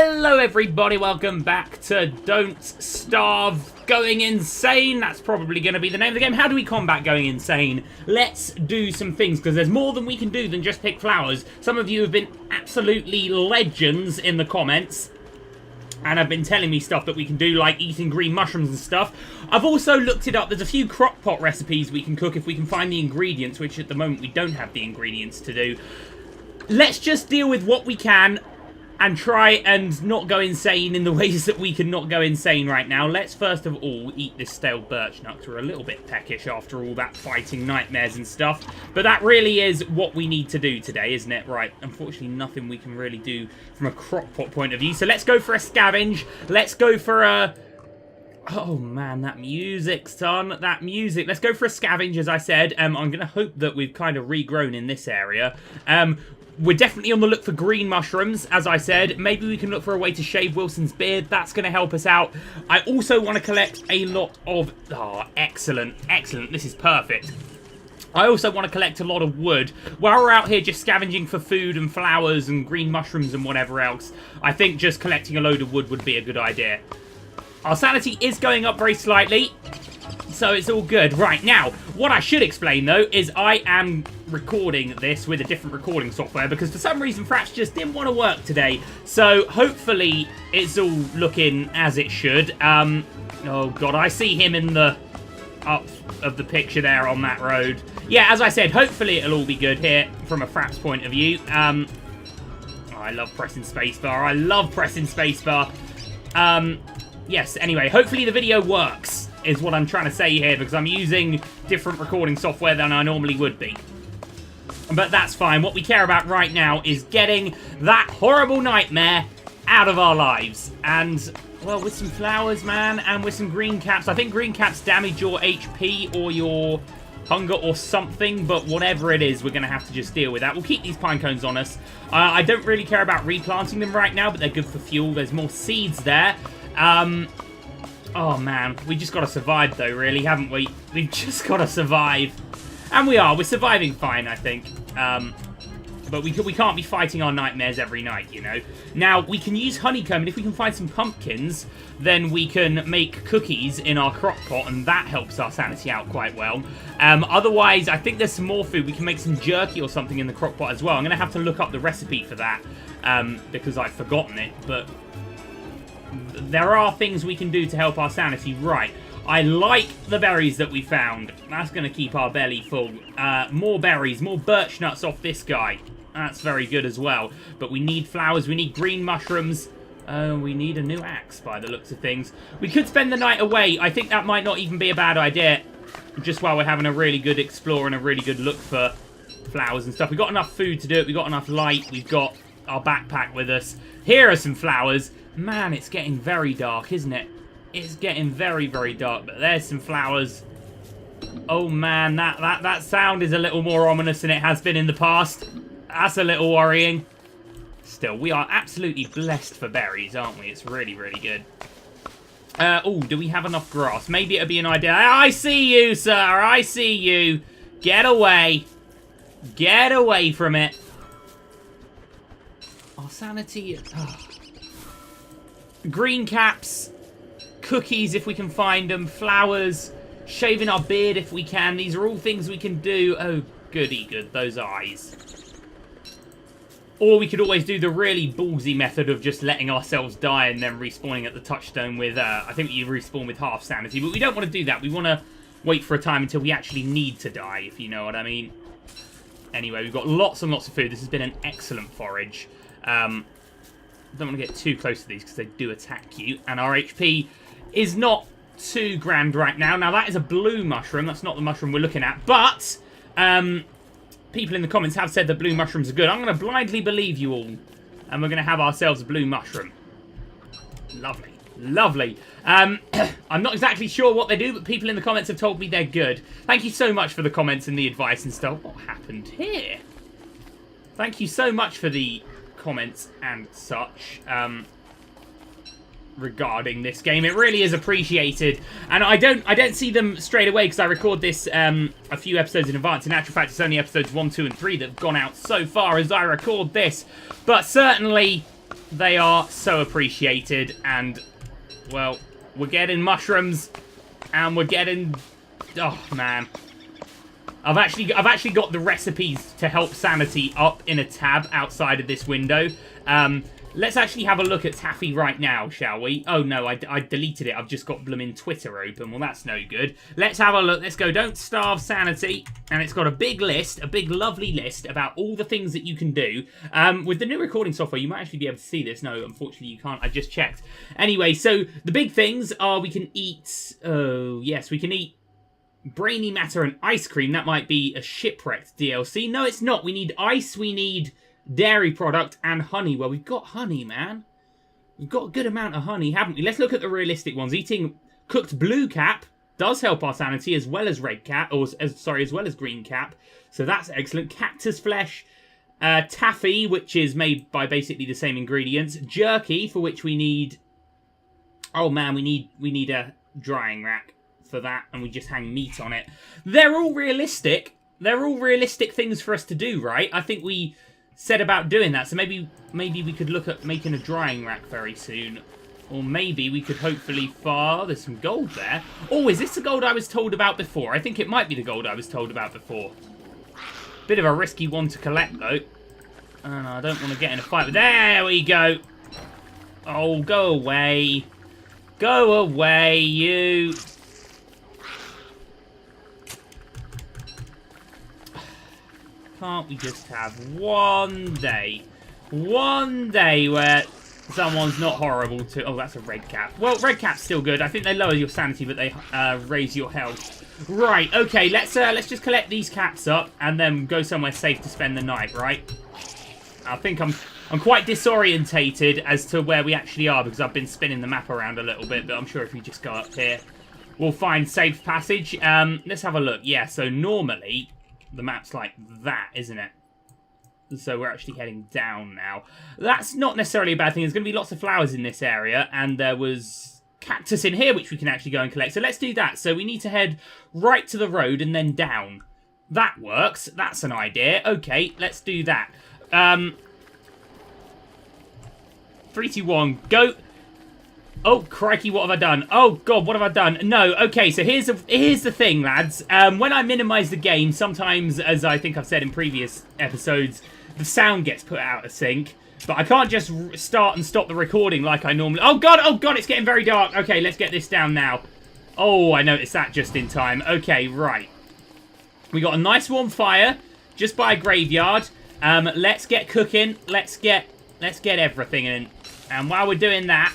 Hello everybody, welcome back to Don't Starve Going Insane. That's probably going to be the name of the game. How do we combat going insane? Let's do some things, because there's more than we can do than just pick flowers. Some of you have been absolutely legends in the comments, and have been telling me stuff that we can do, like eating green mushrooms and stuff. I've also looked it up. There's a few crock pot recipes we can cook if we can find the ingredients, which at the moment we don't have the ingredients to do. Let's just deal with what we can and try and not go insane in the ways that we can not go insane right now. Let's first of all eat this stale birch nut, 'cause we're a little bit peckish after all that fighting nightmares and stuff. But that really is what we need to do today, isn't it? Right, unfortunately nothing we can really do from a crock pot point of view. So let's go for a scavenge. Let's go for a... Oh man, that music, son. That music. Let's go for a scavenge, as I said. I'm going to hope that we've kind of regrown in this area. We're definitely on the look for green mushrooms, as I said. Maybe we can look for a way to shave Wilson's beard. That's going to help us out. I also want to collect a lot of... Oh, excellent. Excellent. This is perfect. I also want to collect a lot of wood. While we're out here just scavenging for food and flowers and green mushrooms and whatever else, I think just collecting a load of wood would be a good idea. Our sanity is going up very slightly, so it's all good. Right, now, what I should explain, though, is I am recording this with a different recording software because for some reason Fraps just didn't want to work today. So hopefully it's all looking as it should. Oh god, I see him in the up of the picture there on that road. Yeah, as I said, hopefully it'll all be good here from a Fraps point of view. Oh, I love pressing spacebar. I love pressing spacebar. Yes, anyway, hopefully the video works is what I'm trying to say here, because I'm using different recording software than I normally would be. But that's fine. What we care about right now is getting that horrible nightmare out of our lives. And, well, with some flowers, man, and with some green caps. I think green caps damage your HP or your hunger or something, but whatever it is, we're going to have to just deal with that. We'll keep these pine cones on us. I don't really care about replanting them right now, but they're good for fuel. There's more seeds there. Oh, man. We just got to survive, though, really, haven't we? We've just got to survive. And we are. We're surviving fine, I think. But we can't be fighting our nightmares every night, you know. Now, we can use honeycomb, and if we can find some pumpkins, then we can make cookies in our crock pot, and that helps our sanity out quite well. Otherwise, I think there's some more food. We can make some jerky or something in the crock pot as well. I'm going to have to look up the recipe for that, because I've forgotten it, but there are things we can do to help our sanity. Right. I like the berries that we found. That's going to keep our belly full. More berries, more birch nuts off this guy. That's very good as well. But we need flowers, we need green mushrooms. We need a new axe by the looks of things. We could spend the night away. I think that might not even be a bad idea. Just while we're having a really good explore and a really good look for flowers and stuff. We've got enough food to do it. We've got enough light. We've got our backpack with us. Here are some flowers. Man, it's getting very dark, isn't it? It's getting very, very dark, but there's some flowers. Oh man, that sound is a little more ominous than it has been in the past. That's a little worrying. Still, we are absolutely blessed for berries, aren't we? It's really, really good. Oh, do we have enough grass? Maybe it'd be an idea. I see you, sir. I see you. Get away. Get away from it. Our sanity... Oh. Green caps... Cookies if we can find them, flowers, shaving our beard if we can. These are all things we can do. Oh, goody good, those eyes. Or we could always do the really ballsy method of just letting ourselves die and then respawning at the touchstone with, I think you respawn with half sanity. But we don't want to do that. We want to wait for a time until we actually need to die, if you know what I mean. Anyway, we've got lots and lots of food. This has been an excellent forage. Don't want to get too close to these because they do attack you. And our HP... is not too grand right now. Now, that is a blue mushroom. That's not the mushroom we're looking at. But, people in the comments have said that blue mushrooms are good. I'm going to blindly believe you all. And we're going to have ourselves a blue mushroom. Lovely. Lovely. I'm not exactly sure what they do, but people in the comments have told me they're good. Thank you so much for the comments and the advice and stuff. What happened here? Thank you so much for the comments and such. Regarding this game, it really is appreciated, and I don't see them straight away because I record this a few episodes in advance. In actual fact, it's only episodes 1, 2, and 3 that have gone out so far as I record this, but certainly They are so appreciated. And, well, we're getting mushrooms. And we're getting... Oh, man. I've actually got the recipes to help sanity up in a tab outside of this window. Let's actually have a look at Taffy right now, shall we? Oh, no, I deleted it. I've just got blooming Twitter open. Well, that's no good. Let's have a look. Let's go Don't Starve Sanity. And it's got a big list, a big lovely list about all the things that you can do. With the new recording software, you might actually be able to see this. No, unfortunately, you can't. I just checked. Anyway, so the big things are we can eat... Oh, yes, we can eat brainy matter and ice cream. That might be a shipwrecked DLC. No, it's not. We need ice. We need... dairy product and honey. Well, we've got honey, man. We've got a good amount of honey, haven't we? Let's look at the realistic ones. Eating cooked blue cap does help our sanity as well as red cap, or as well as green cap. So that's excellent. Cactus flesh, taffy, which is made by basically the same ingredients. Jerky, for which we need... Oh man, we need a drying rack for that, and we just hang meat on it. They're all realistic. They're all realistic things for us to do, right? I think we said about doing that, so maybe we could look at making a drying rack very soon. Or maybe we could hopefully there's some gold there. Oh, is this the gold I was told about before? I think it might be the gold I was told about before. Bit of a risky one to collect, though. And I don't want to get in a fight with... There we go! Oh, go away. Go away, you... Can't we just have one day where someone's not horrible to... Oh, that's a red cap. Well, red cap's still good. I think they lower your sanity, but they raise your health. Right, okay, let's just collect these caps up and then go somewhere safe to spend the night, right? I think I'm quite disorientated as to where we actually are because I've been spinning the map around a little bit, but I'm sure if we just go up here, we'll find safe passage. Let's have a look. Yeah, so normally... the map's like that, isn't it? So we're actually heading down now. That's not necessarily a bad thing. There's going to be lots of flowers in this area. And there was cactus in here, which we can actually go and collect. So let's do that. So we need to head right to the road and then down. That works. That's an idea. Okay, let's do that. 3, 2, 1, go. Oh, crikey, what have I done? Oh, God, what have I done? No, okay, so here's the thing, lads. When I minimize the game, sometimes, as I think I've said in previous episodes, the sound gets put out of sync. But I can't just start and stop the recording like I normally... Oh, God, it's getting very dark. Okay, let's get this down now. Oh, I noticed that just in time. Okay, right. We got a nice warm fire just by a graveyard. Let's get cooking. Let's get everything in. And while we're doing that...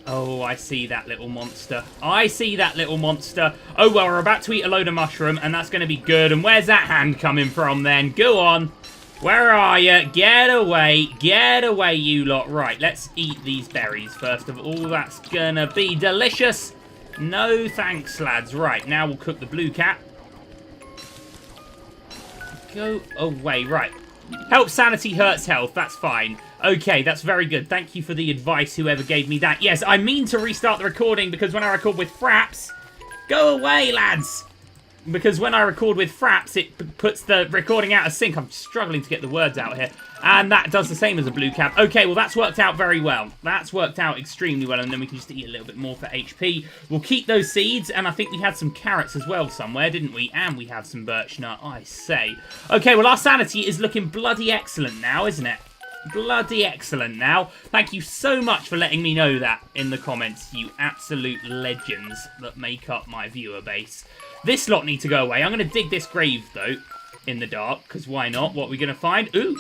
Oh, I see that little monster. I see that little monster. Oh, well, we're about to eat a load of mushroom, and that's going to be good. And where's that hand coming from, then? Go on. Where are you? Get away. Get away, you lot. Right, let's eat these berries, first of all. That's going to be delicious. No thanks, lads. Right, now we'll cook the blue cap. Go away. Right. Help sanity, hurts health. That's fine. Okay, that's very good. Thank you for the advice, whoever gave me that. Yes, I mean to restart the recording because when I record with fraps... Go away, lads! Because when I record with fraps, it puts the recording out of sync. I'm struggling to get the words out here. And that does the same as a blue cap. Okay, well, that's worked out very well. That's worked out extremely well, and then we can just eat a little bit more for HP. We'll keep those seeds, and I think we had some carrots as well somewhere, didn't we? And we have some birch nut, I say. Okay, well, our sanity is looking bloody excellent now, isn't it? Bloody excellent now. Thank you so much for letting me know that in the comments, you absolute legends that make up my viewer base. This lot need to go away. I'm going to dig this grave, though, in the dark, because why not? What are we going to find? Ooh,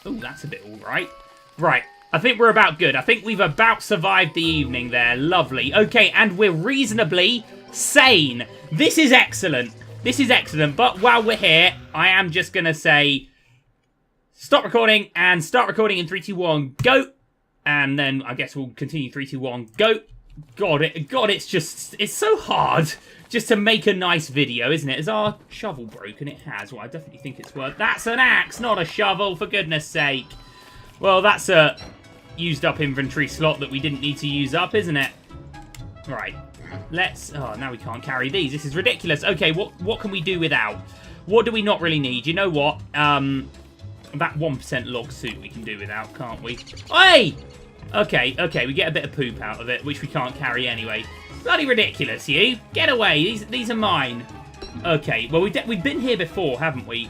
that's a bit all right. Right, I think we're about good. I think we've about survived the evening there. Lovely. Okay, and we're reasonably sane. This is excellent. This is excellent. But while we're here, I am just going to say... Stop recording and start recording in 3, 2, 1, go. And then I guess we'll continue 3, 2, 1, go. God, it's so hard just to make a nice video, isn't it? Is our shovel broken? It has. Well, I definitely think it's worth... That's an axe, not a shovel, for goodness sake. Well, that's a used up inventory slot that we didn't need to use up, isn't it? Right. Let's... Oh, now we can't carry these. This is ridiculous. Okay, what can we do without? What do we not really need? You know what? That 1% log suit we can do without, can't we? Hey! Okay, okay, we get a bit of poop out of it, which we can't carry anyway. Bloody ridiculous, you! Get away! These are mine. Okay, well, we've been here before, haven't we?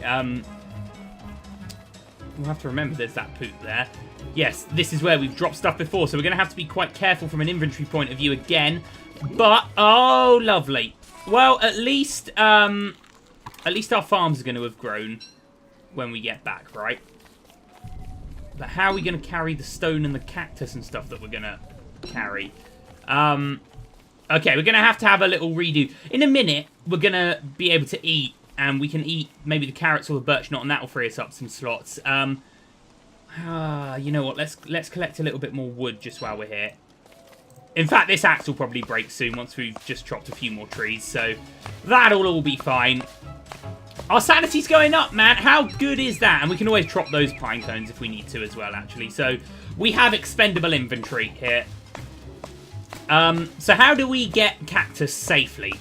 We'll have to remember there's that poop there. Yes, this is where we've dropped stuff before, so we're going to have to be quite careful from an inventory point of view again. But, oh, lovely. Well, at least our farms are going to have grown when we get back, right? But how are we going to carry the stone and the cactus and stuff that we're going to carry? Okay, we're going to have a little redo. In a minute, we're going to be able to eat, and we can eat maybe the carrots or the birch knot, and that will free us up some slots. You know what? Let's collect a little bit more wood just while we're here. In fact, this axe will probably break soon once we've just chopped a few more trees, so that'll all be fine. Our sanity's going up, man. How good is that? And we can always drop those pine cones if we need to as well, actually. So we have expendable inventory here. So how do we get cactus safely?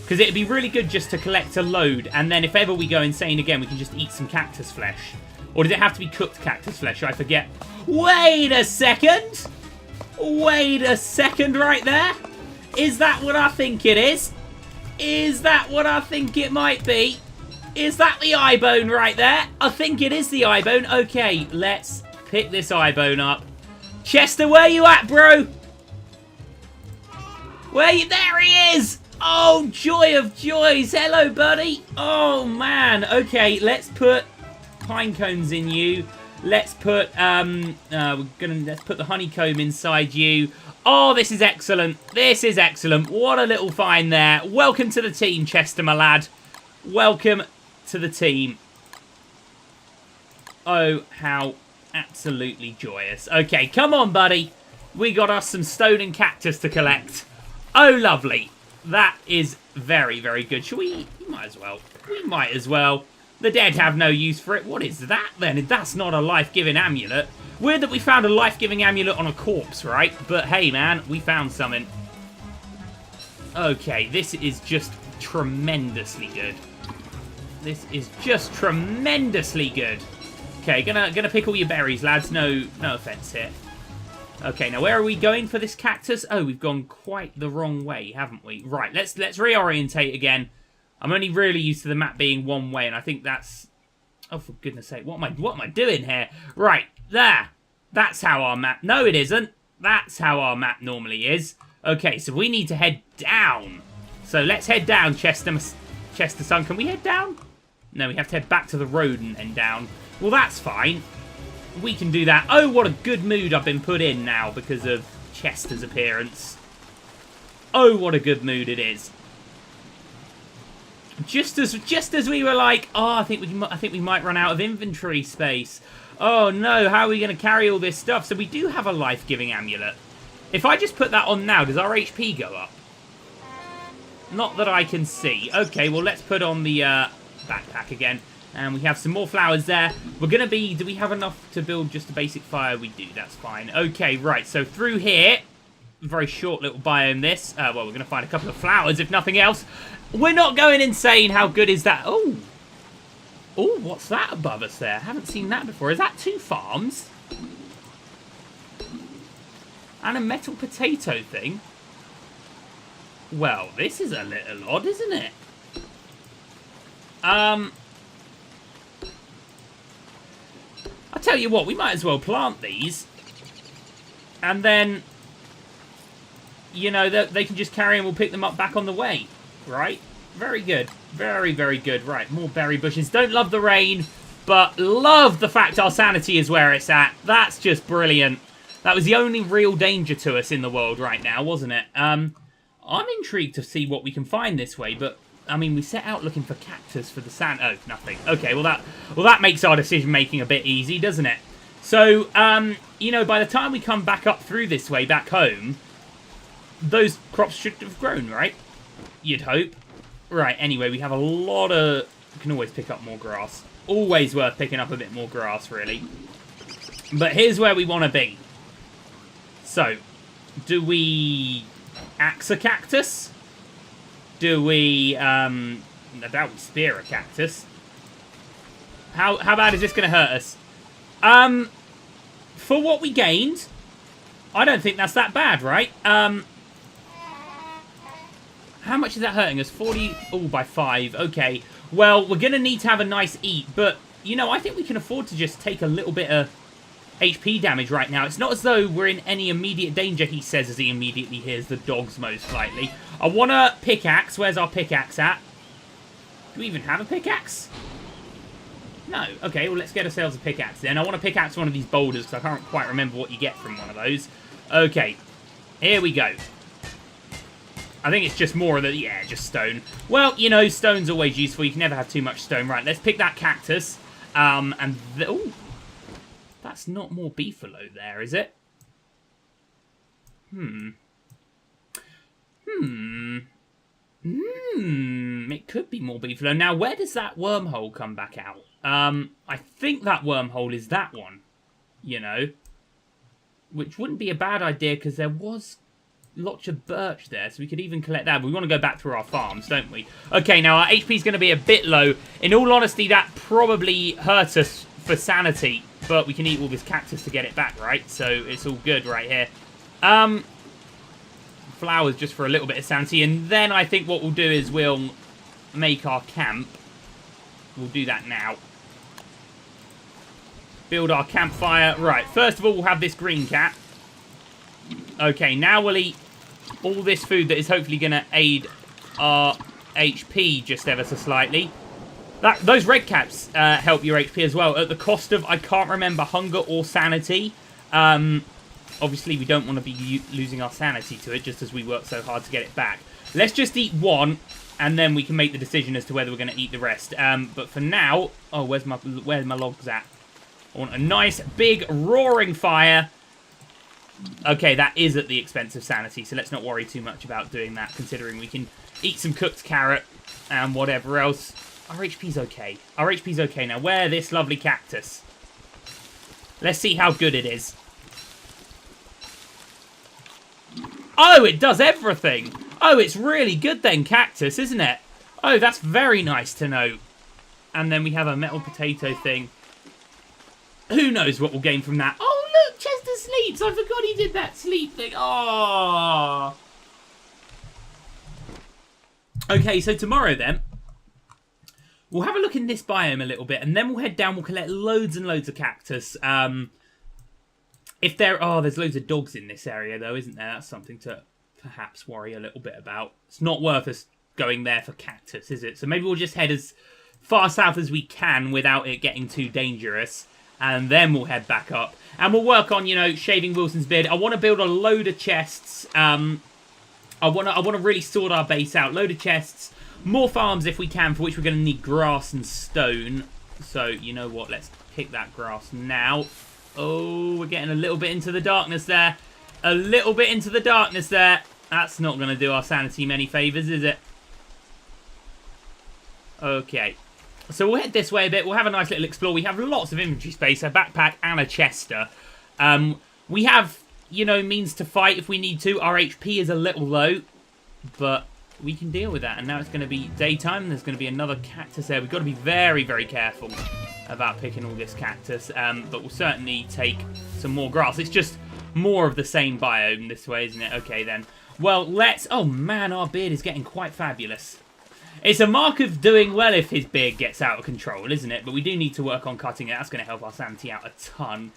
Because it'd be really good just to collect a load, and then if ever we go insane again, we can just eat some cactus flesh. Or does it have to be cooked cactus flesh? I forget. Wait a second! Wait a second right there! Is that what I think it is? Is that what I think it might be? Is that the eye bone right there? I think it is the eye bone. Okay, let's pick this eye bone up. Chester, where you at, bro? Where you? There he is! Oh, joy of joys. Hello, buddy. Oh, man. Okay, let's put pine cones in you. Let's put let's put the honeycomb inside you. Oh, this is excellent. This is excellent. What a little find there. Welcome to the team, Chester, my lad. Welcome to the team. Oh, how absolutely joyous. Okay, come on, buddy. We got us some stone and cactus to collect. Oh, lovely. That is very, very good. Shall we? We might as well. We might as well. The dead have no use for it. What is that, then? That's not a life-giving amulet. Weird that we found a life-giving amulet on a corpse, right? But hey, man, we found something. Okay, this is just tremendously good. This is just tremendously good. Okay, gonna pick all your berries, lads. No offense here. Okay, now where are we going for this cactus? Oh, we've gone quite the wrong way, haven't we? Right, let's reorientate again. I'm only really used to the map being one way, and I think that's... Oh, for goodness sake, what am I doing here? Right, there. That's how our map... No, it isn't. That's how our map normally is. Okay, so we need to head down. So let's head down, Chester son. Can we head down? No, we have to head back to the road and then down. Well, that's fine. We can do that. Oh, what a good mood I've been put in now because of Chester's appearance. Oh, what a good mood it is. Just as we were like, oh, I think we might run out of inventory space. Oh no, how are we going to carry all this stuff? So we do have a life-giving amulet. If I just put that on now, does our HP go up? Not that I can see. Okay, well let's put on the backpack again. And we have some more flowers there. We're going to be... Do we have enough to build just a basic fire? We do, that's fine. Okay, right, so through here... Very short little biome this. Well, we're going to find a couple of flowers, if nothing else. We're not going insane. How good is that? Oh. Oh, what's that above us there? I haven't seen that before. Is that 2 farms? And a metal potato thing? Well, this is a little odd, isn't it? I'll tell you what, we might as well plant these. And then... You know, they can just carry and we'll pick them up back on the way. Right? Very good. Very, very good. Right, more berry bushes. Don't love the rain, but love the fact our sanity is where it's at. That's just brilliant. That was the only real danger to us in the world right now, wasn't it? I'm intrigued to see what we can find this way, but, I mean, we set out looking for cactus for the sand. Oh, nothing. Okay, well, that makes our decision-making a bit easy, doesn't it? So, you know, by the time we come back up through this way, back home... Those crops should have grown, right? You'd hope. Right, anyway, we have a lot of... We can always pick up more grass. Always worth picking up a bit more grass, really. But here's where we want to be. So, do we axe a cactus? Do we... I doubt we spear a cactus. How bad is this going to hurt us? For what we gained, I don't think that's that bad, right? How much is that hurting us? 40... Oh, by 5. Okay. Well, we're going to need to have a nice eat, but, you know, I think we can afford to just take a little bit of HP damage right now. It's not as though we're in any immediate danger, he says as he immediately hears the dogs, most likely. I want a pickaxe. Where's our pickaxe at? Do we even have a pickaxe? No. Okay, well, let's get ourselves a pickaxe then. I want to pickaxe one of these boulders because I can't quite remember what you get from one of those. Okay. Here we go. I think it's just more of the... Yeah, just stone. Well, you know, stone's always useful. You can never have too much stone. Right, let's pick that cactus. And... Oh! That's not more beefalo there, is it? It could be more beefalo. Now, where does that wormhole come back out? I think that wormhole is that one. You know? Which wouldn't be a bad idea, because there was lots of birch there, so we could even collect that. But we want to go back through our farms, don't we? Okay, now our HP is going to be a bit low. In all honesty, that probably hurt us for sanity. But we can eat all this cactus to get it back, right? So it's all good right here. Flowers just for a little bit of sanity. And then I think what we'll do is we'll make our camp. We'll do that now. Build our campfire. Right, first of all, we'll have this green cat. Okay, now we'll eat all this food that is hopefully going to aid our HP just ever so slightly. Those red caps help your HP as well, at the cost of, I can't remember, hunger or sanity. Obviously, we don't want to be losing our sanity to it, just as we work so hard to get it back. Let's just eat one, and then we can make the decision as to whether we're going to eat the rest. But for now... Oh, where's my logs at? I want a nice, big, roaring fire. Okay, that is at the expense of sanity, so let's not worry too much about doing that, considering we can eat some cooked carrot and whatever else. Our HP's okay. Our HP's okay now. Where this lovely cactus? Let's see how good it is. Oh, it does everything. Oh, it's really good then, cactus, isn't it? Oh, that's very nice to know. And then we have a metal potato thing. Who knows what we'll gain from that? Oh, look, Chester sleeps. I forgot he did that sleep thing. Oh. Okay, so tomorrow then, we'll have a look in this biome a little bit, and then we'll head down. We'll collect loads and loads of cactus. If there... Oh, there's loads of dogs in this area, though, isn't there? That's something to perhaps worry a little bit about. It's not worth us going there for cactus, is it? So maybe we'll just head as far south as we can without it getting too dangerous. And then we'll head back up. And we'll work on, you know, shaving Wilson's beard. I want to build a load of chests. I want to really sort our base out. Load of chests. More farms if we can, for which we're going to need grass and stone. So, you know what? Let's pick that grass now. Oh, we're getting a little bit into the darkness there. A little bit into the darkness there. That's not going to do our sanity many favours, is it? Okay. So we'll head this way a bit. We'll have a nice little explore. We have lots of inventory space, a backpack and a chester. We have, you know, means to fight if we need to. Our HP is a little low, but we can deal with that. And now it's going to be daytime. There's going to be another cactus there. We've got to be very, very careful about picking all this cactus. But we'll certainly take some more grass. It's just more of the same biome this way, isn't it? Okay, then. Well, let's... Oh, man, our beard is getting quite fabulous. It's a mark of doing well if his beard gets out of control, isn't it? But we do need to work on cutting it. That's going to help our sanity out a ton.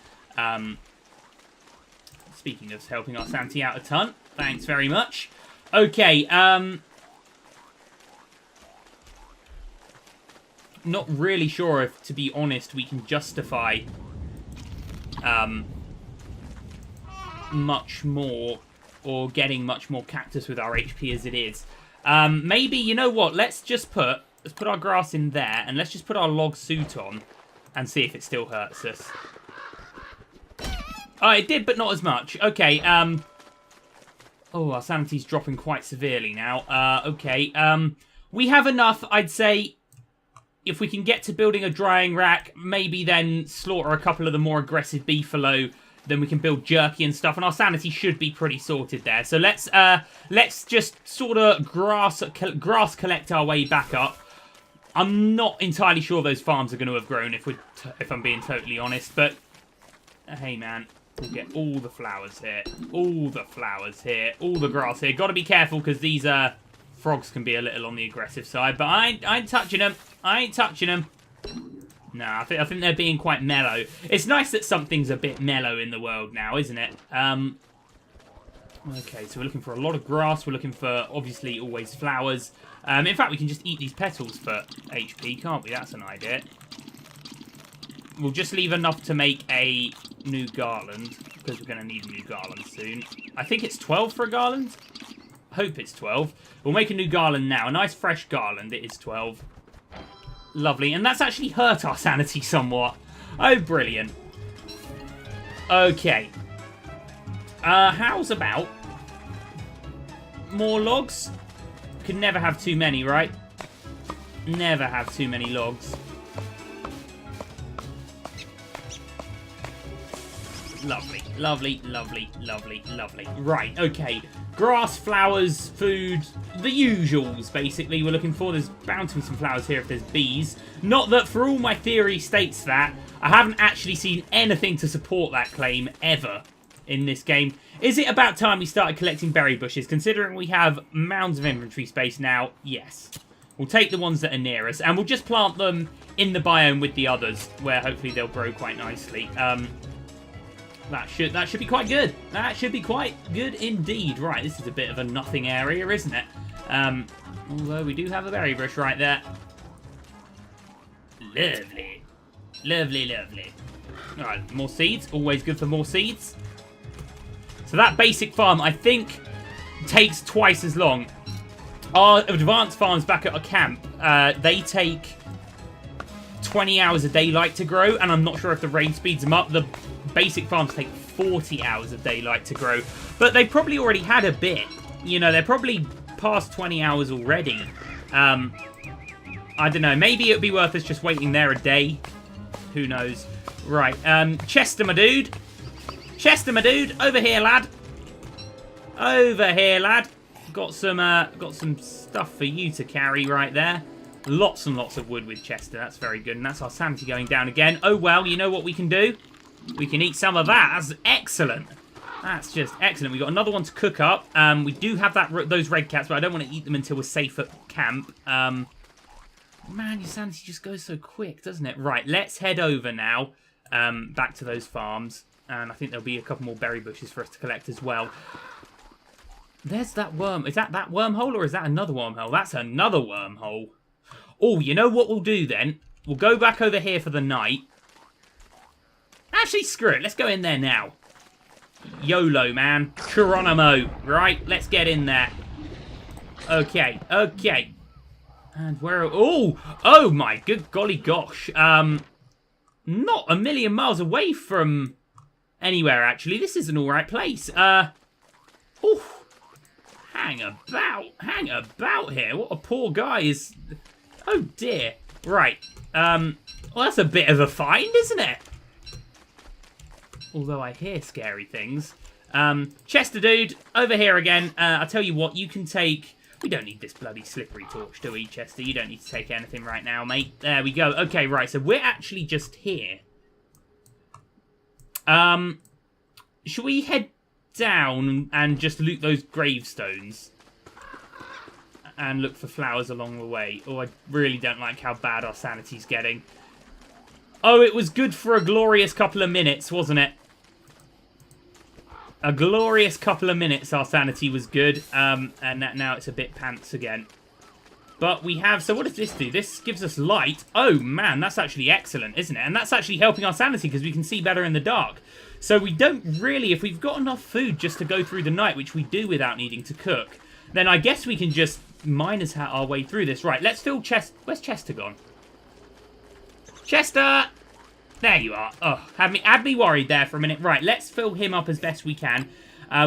Speaking of helping our sanity out a ton, thanks very much. Okay, not really sure if, to be honest, we can justify much more or getting much more cactus with our HP as it is. Maybe, you know what, let's put our grass in there, and let's just put our log suit on and see if it still hurts us. Oh, it did, but not as much. Okay, oh, our sanity's dropping quite severely now. Okay, we have enough, I'd say. If we can get to building a drying rack, maybe then slaughter a couple of the more aggressive beefalo, then we can build jerky and stuff, and our sanity should be pretty sorted there. So let's just sort of grass collect our way back up. I'm not entirely sure those farms are going to have grown if I'm being totally honest. But, hey, man. We'll get all the flowers here. All the flowers here. All the grass here. Got to be careful because these frogs can be a little on the aggressive side. But I ain't touching them. I ain't touching them. No, I think they're being quite mellow. It's nice that something's a bit mellow in the world now, isn't it? Okay, so we're looking for a lot of grass. We're looking for, obviously, always flowers. In fact, we can just eat these petals for HP, can't we? That's an idea. We'll just leave enough to make a new garland, because we're going to need a new garland soon. I think it's 12 for a garland. I hope it's 12. We'll make a new garland now. A nice fresh garland. It is 12. Lovely. And that's actually hurt our sanity somewhat. Oh, brilliant. Okay. How's about more logs? Could never have too many, right? Never have too many logs. Lovely, lovely, lovely, lovely, lovely. Right, okay. Grass, flowers, food, the usuals, basically, we're looking for. There's bound to be some flowers here if there's bees. Not that, for all my theory states that, I haven't actually seen anything to support that claim ever in this game. Is it about time we started collecting berry bushes? Considering we have mounds of inventory space now, yes. We'll take the ones that are near us, and we'll just plant them in the biome with the others, where hopefully they'll grow quite nicely. That should be quite good. That should be quite good indeed. Right, this is a bit of a nothing area, isn't it? Although we do have a berry bush right there. Lovely. Lovely, lovely. Alright, more seeds. Always good for more seeds. So that basic farm, I think, takes twice as long. Our advanced farms back at our camp, they take 20 hours of daylight to grow, and I'm not sure if the rain speeds them up. The basic farms take 40 hours of daylight to grow, but they probably already had a bit. You know, they're probably past 20 hours already. I don't know. Maybe it would be worth us just waiting there a day. Who knows? Right. Chester, my dude. Chester, my dude. Over here, lad. Over here, lad. Got some stuff for you to carry right there. Lots and lots of wood with Chester. That's very good. And that's our sanity going down again. Oh, well, you know what we can do? We can eat some of that. That's excellent. That's just excellent. We've got another one to cook up. We do have those red caps, but I don't want to eat them until we're safe at camp. Man, your sanity just goes so quick, doesn't it? Right, let's head over now back to those farms. And I think there'll be a couple more berry bushes for us to collect as well. There's that worm. Is that wormhole or is that another wormhole? That's another wormhole. Oh, you know what we'll do then? We'll go back over here for the night. Actually, screw it. Let's go in there now. YOLO, man. Geronimo. Right, let's get in there. Okay, okay. And where... Oh my good golly gosh. Not a million miles away from anywhere, actually. This is an alright place. Hang about here. What a poor guy is... Oh, dear. Right. Well, that's a bit of a find, isn't it? Although I hear scary things. Chester, dude, over here again. I'll tell you what, you can take... We don't need this bloody slippery torch, do we, Chester? You don't need to take anything right now, mate. There we go. Okay, right, so we're actually just here. Should we head down and just loot those gravestones? And look for flowers along the way. Oh, I really don't like how bad our sanity's getting. Oh, it was good for a glorious couple of minutes, wasn't it? A glorious couple of minutes our sanity was good. And now it's a bit pants again. But we have... So what does this do? This gives us light. Oh, man, that's actually excellent, isn't it? And that's actually helping our sanity because we can see better in the dark. So we don't really... If we've got enough food just to go through the night, which we do without needing to cook, then I guess we can just minus our way through this. Right, let's fill Chester... Where's Chester gone? Chester! There you are. Oh, had me worried there for a minute. Right, let's fill him up as best we can.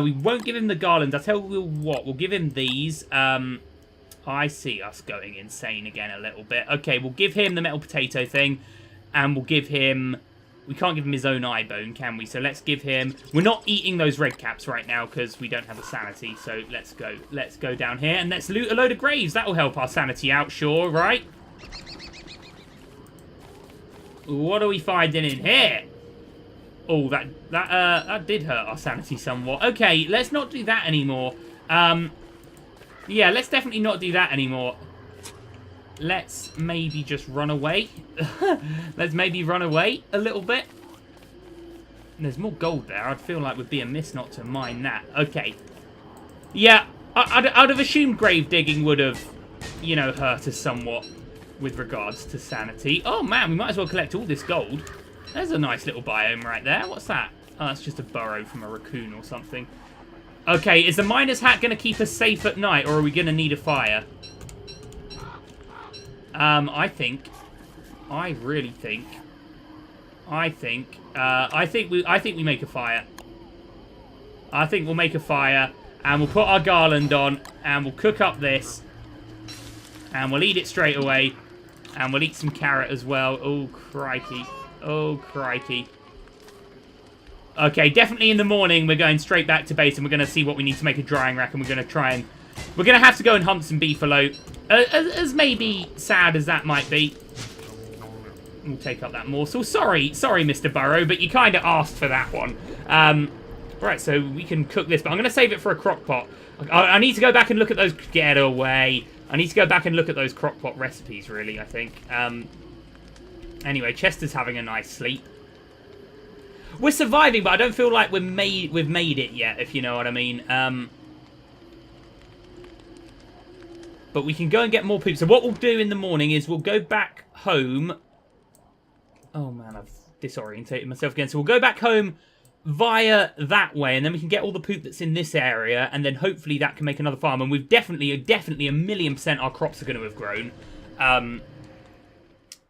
We won't give him the garland. I'll tell you what. We'll give him these. I see us going insane again a little bit. Okay, we'll give him the metal potato thing. And we'll give him... We can't give him his own eye bone, can we? So let's give him... We're not eating those red caps right now because we don't have a sanity. So let's go. Let's go down here and let's loot a load of graves. That'll help our sanity out, sure, right? What are we finding in here? Oh, that did hurt our sanity somewhat. Okay, let's not do that anymore. Yeah, let's definitely not do that anymore. Let's maybe just run away. Let's maybe run away a little bit. There's more gold there. I'd feel like we'd be amiss not to mine that. Okay. Yeah, I'd have assumed grave digging would have, you know, hurt us somewhat with regards to sanity. Oh, man, we might as well collect all this gold. There's a nice little biome right there. What's that? Oh, that's just a burrow from a raccoon or something. Okay, is the miner's hat going to keep us safe at night, or are we going to need a fire? I think we make a fire. I think we'll make a fire, and we'll put our garland on, and we'll cook up this, and we'll eat it straight away, and we'll eat some carrot as well. Oh, crikey. Oh, crikey. Okay, definitely in the morning, we're going straight back to base, and we're going to see what we need to make a drying rack, and we're going to try and... We're going to have to go and hunt some beefalo. As maybe sad as that might be. We'll take up that morsel. Sorry, Mr. Burrow, but you kind of asked for that one. Right, so we can cook this, but I'm going to save it for a crock pot. I need to go back and look at those... Get away. I need to go back and look at those crock pot recipes, really, I think. Anyway, Chester's having a nice sleep. We're surviving, but I don't feel like we've made it yet, if you know what I mean. But we can go and get more poop. So what we'll do in the morning is we'll go back home. Oh, man, I've disorientated myself again. So we'll go back home via that way, and then we can get all the poop that's in this area, and then hopefully that can make another farm. And we've definitely 1,000,000% our crops are going to have grown.